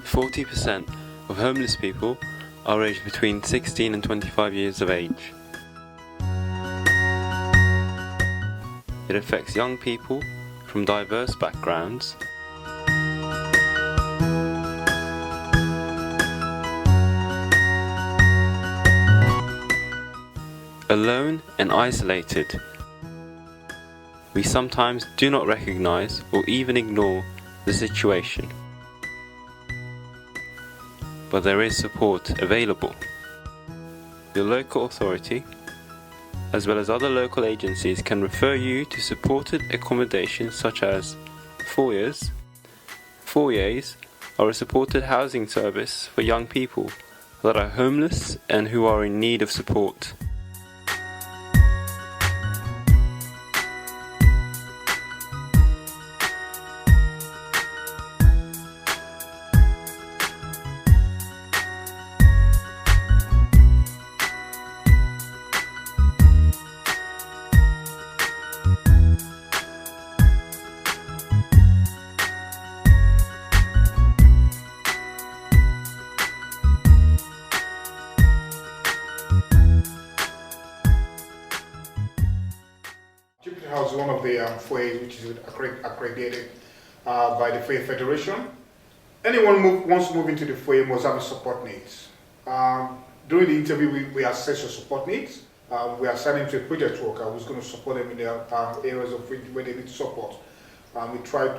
40% of homeless people are aged between 16 and 25 years of age. It affects young people from diverse backgrounds, alone and isolated. We sometimes do not recognize or even ignore the situation, but there is support available. Your local authority, as well as other local agencies, can refer you to supported accommodation such as foyers. Foyers are a supported housing service for young people that are homeless and who are in need of support. Jupiter House is one of the foyers which is accredited by the Foyer Federation. Anyone who wants to move into the foyer must have a support needs. During the interview, we assess your support needs. We are assigning to a project worker who's going to support them in their areas of where they need support.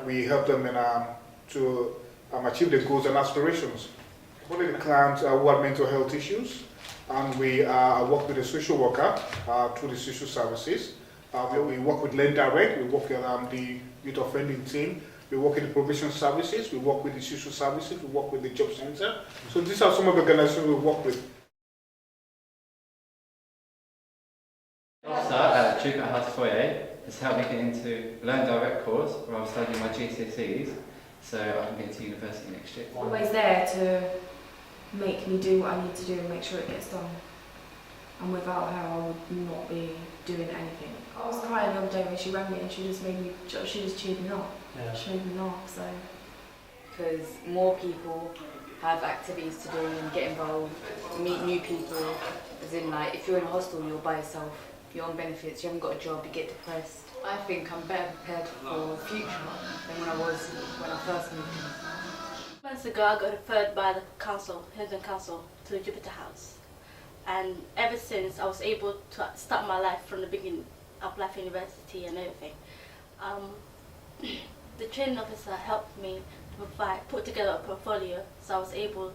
We help them to achieve their goals and aspirations. One of the clients who have mental health issues, and we work with a social worker through the social services. We work with Learn Direct, we work with the youth offending team, we work in the probation services, we work with the social services, we work with the job center. So these are some of the organizations we work with. At Jupiter House Foyer has helped me get into Learn Direct course where I'm studying my GCSEs, so I can get to university next year. Always there to make me do what I need to do and make sure it gets done. And without her, I would not be doing anything. I was crying the other day when she rang me and she just cheered me up. Yeah. She made me laugh, so. Because more people have activities to do and get involved, to meet new people. As in, like, if you're in a hostel, you're by yourself, you're on benefits, you haven't got a job, you get depressed. I think I'm better prepared for the future than when I first moved in. Months ago, I got referred by the council, Hilton Council, to Jupiter House. And ever since, I was able to start my life from the beginning, apply for university and everything. The training officer helped me to put together a portfolio, so I was able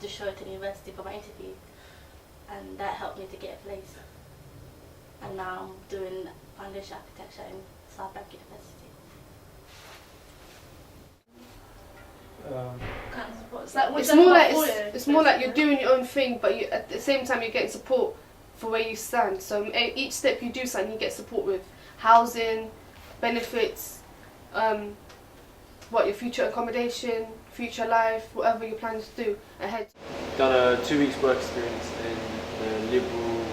to show it to the university for my interview, and that helped me to get a place. And now I'm doing foundation architecture in South Bank University. Kind of support. It's more like you're doing your own thing, but at the same time you're getting support for where you stand. So each step you do something, you get support with housing, benefits, your future accommodation, future life, whatever you plan to do ahead. Done a 2 weeks work experience in the Liberal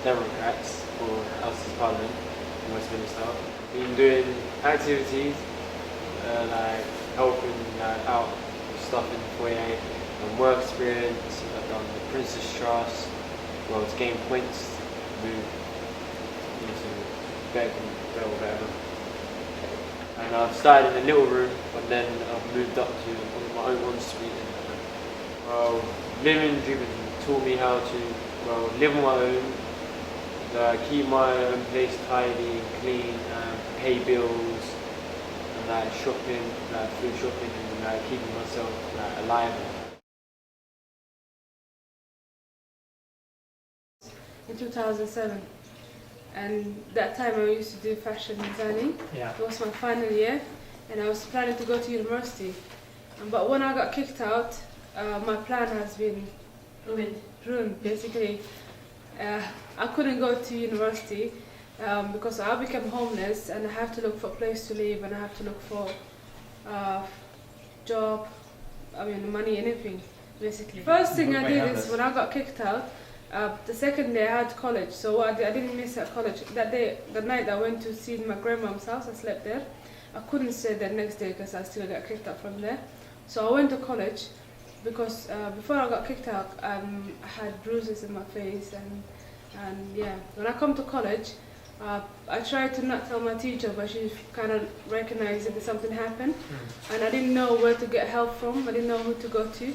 Democrats for House of Parliament in Westminster. Been doing activities like helping out with stuff in the foyer, and work experience. I've done the Princess Trust, well, to gain points, move into better or whatever. And I've started in a little room, but then I've moved up to my own suite. Well, living in Jupiter taught me how to live on my own, keep my own place tidy and clean, pay bills, and shopping, food shopping, and keeping myself alive. In 2007, and that time I used to do fashion designing. Yeah. It was my final year, and I was planning to go to university. But when I got kicked out, my plan has been ruined basically. I couldn't go to university because I became homeless, and I have to look for a place to live, and I have to look for job, money, anything basically. First thing I did is when I got kicked out, the second day I had college, so I didn't miss at college. That day, the night I went to see my grandmom's house, I slept there. I couldn't stay the next day because I still got kicked out from there. So I went to college because before I got kicked out, I had bruises in my face, and yeah. When I come to college, I tried to not tell my teacher, but she kind of recognized that something happened, and I didn't know where to get help from. I didn't know who to go to,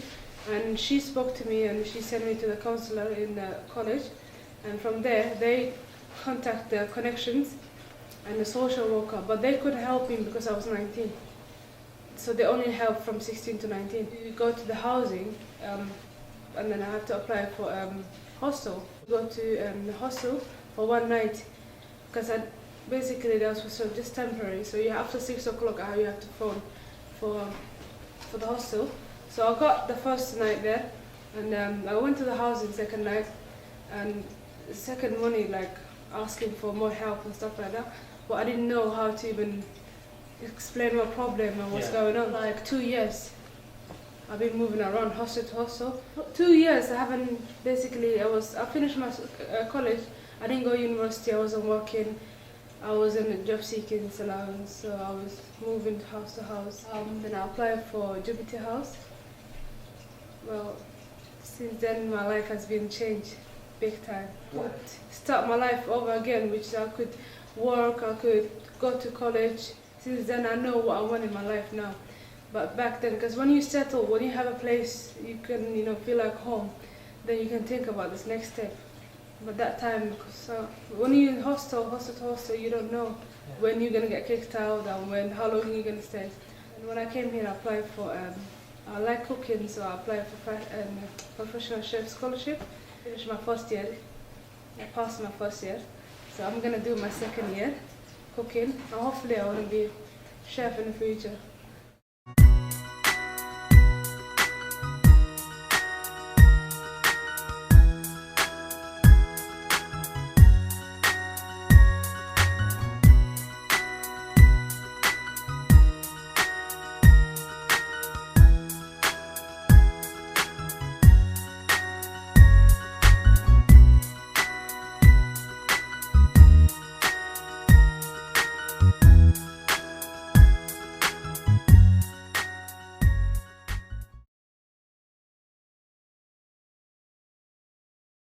and she spoke to me and she sent me to the counselor in the college, and from there they contact the connections and the social worker, but they couldn't help me because I was 19. So they only help from 16 to 19. You go to the housing, and then I have to apply for hostel. Go to the hostel for one night, because basically that was just temporary. So after 6 o'clock, you have to phone for the hostel. So I got the first night there, and I went to the housing second night, and the second morning, like asking for more help and stuff like that. But I didn't know how to even explain my problem and what's going on. Like 2 years, I've been moving around hostel to hostel. 2 years, I finished my college. I didn't go to university. I wasn't working. I was in a job seeking allowance, so I was moving house to house. Then I applied for Jupiter House. Well, since then my life has been changed big time. What? Start my life over again, which I could work, I could go to college. Since then I know what I want in my life now. But back then, because when you settle, when you have a place you can feel like home, then you can think about this next step. But that time, when you're in hostel to hostel, you don't know when you're gonna get kicked out and how long you're gonna stay. And when I came here, I applied for I like cooking, so I applied for professional chef scholarship. Finished my first year. I passed my first year, so I'm gonna do my second year cooking, and hopefully I want to be chef in the future.